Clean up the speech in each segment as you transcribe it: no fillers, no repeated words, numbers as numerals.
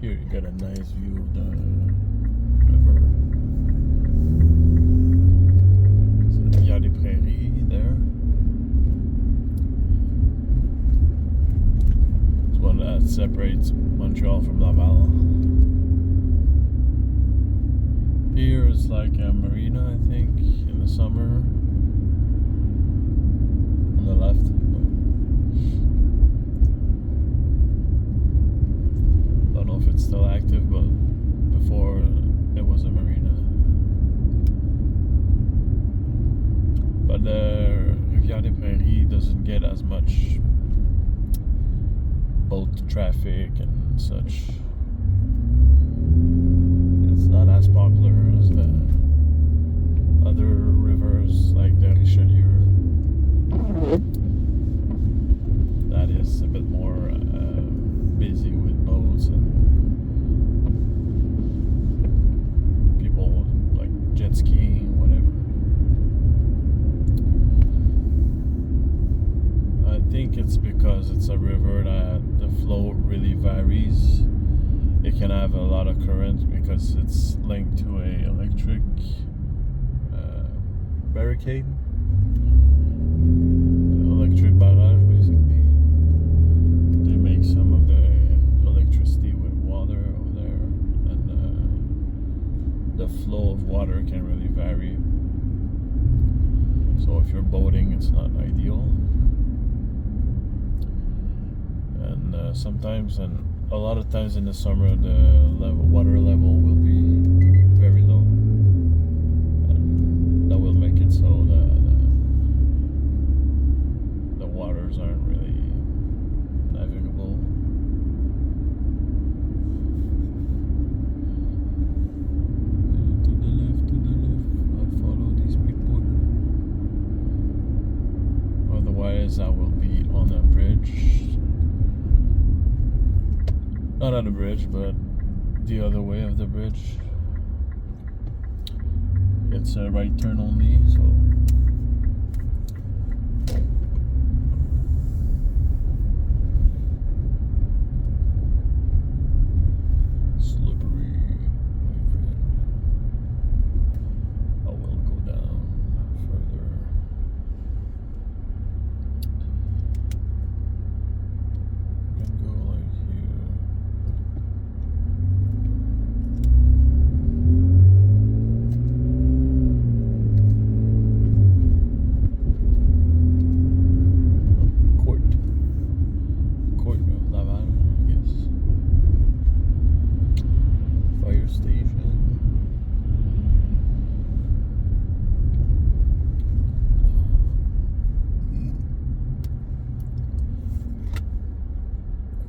Here you get a nice view of the river. So il y a des prairies there. It's one that separates Montreal from Laval. Here is like a marina, I think, in the summer. On the left. Don't know if it's still active, but before it was a marina. But the Rivière des Prairies doesn't get as much boat traffic and such. It's not as popular as the other rivers like the Richelieu. That is a bit more busy with boats and people like jet skiing, whatever. I think it's because it's a river that the flow really varies. It can have a lot of current because it's linked to a electric barricade, electric barrage basically. They make some of the electricity with water over there, and the flow of water can really vary. So if you're boating, it's not ideal. And sometimes, and a lot of times in the summer, the water level will be very low, and that will make it so the waters aren't really navigable. To the left, I'll follow these people. Otherwise, I will be on a bridge. Not on the bridge, but the other way of the bridge. It's a right turn only, so slippery, my friend. I will go down further. I can go like here. Court of Laval, I guess. Fire station.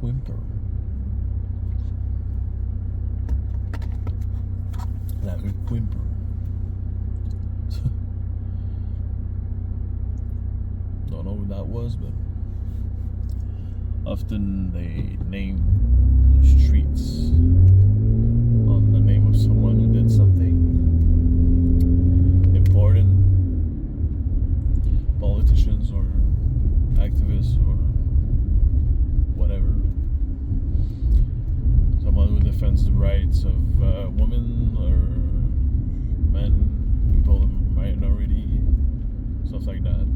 Quimper. La rue Quimper. Don't know who that was, but often they name the streets on the name of someone who did something important, politicians or activists or whatever. Someone who defends the rights of women or men, people of minority, stuff like that.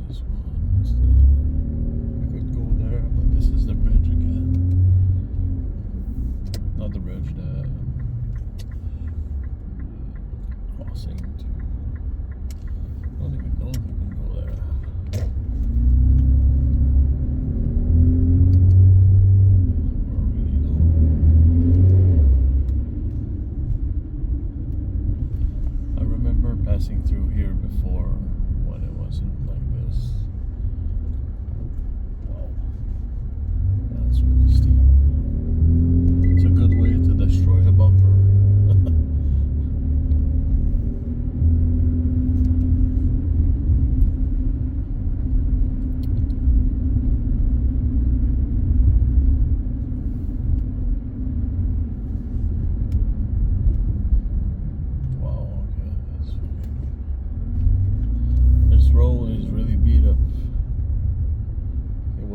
This one instead. I could go there, but this is the bridge again. Not the bridge, the crossing to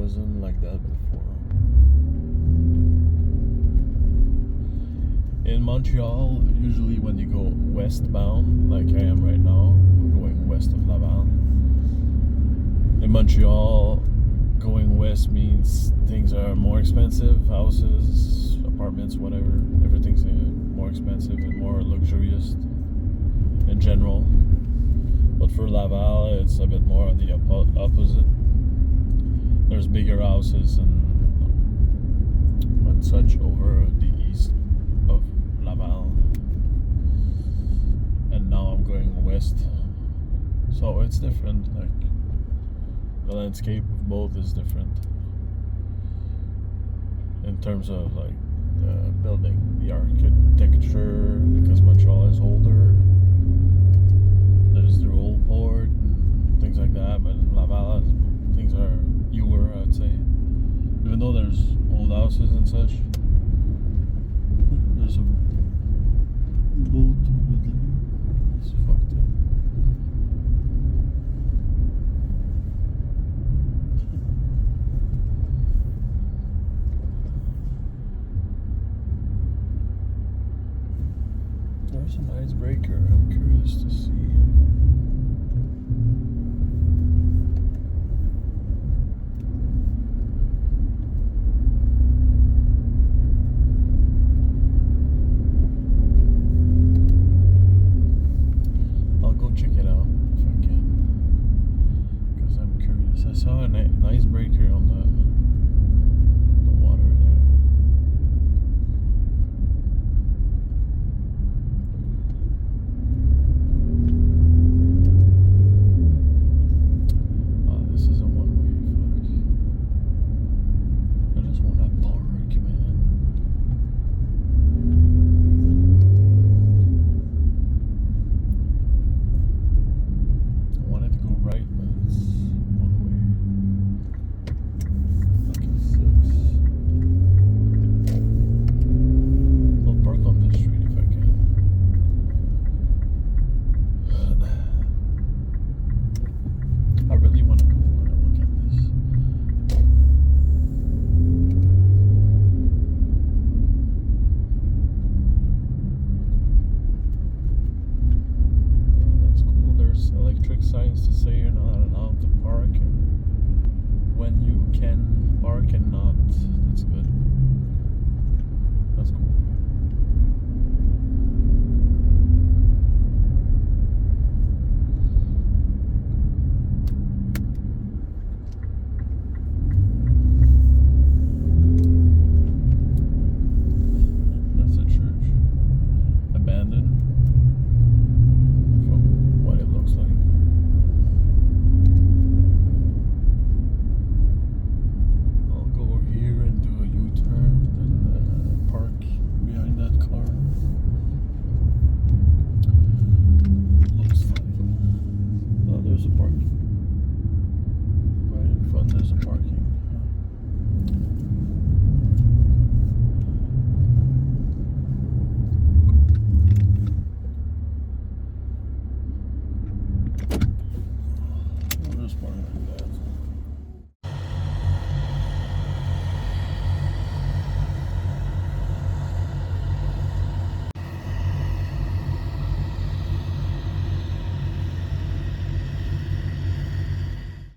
wasn't like that before. In Montreal, usually when you go westbound, like I am right now, I'm going west of Laval. In Montreal, going west means things are more expensive, houses, apartments, whatever. Everything's more expensive and more luxurious in general. But for Laval, it's a bit more of the opposite. There's bigger houses and such over the east of Laval. And now I'm going west. So it's different, like the landscape of both is different. In terms of like the building, the architecture, because Montreal is older. There's the old port and things like that, but in Laval, things are newer, I'd say. Even though there's old houses and such, there's a boat over there. It's fucked up. There's an icebreaker. I'm curious to see. I'll go check it out if I can, because I'm curious. I saw an icebreaker on the water there. Signs to say you're not allowed to park and when you can park and not. That's good. That's cool.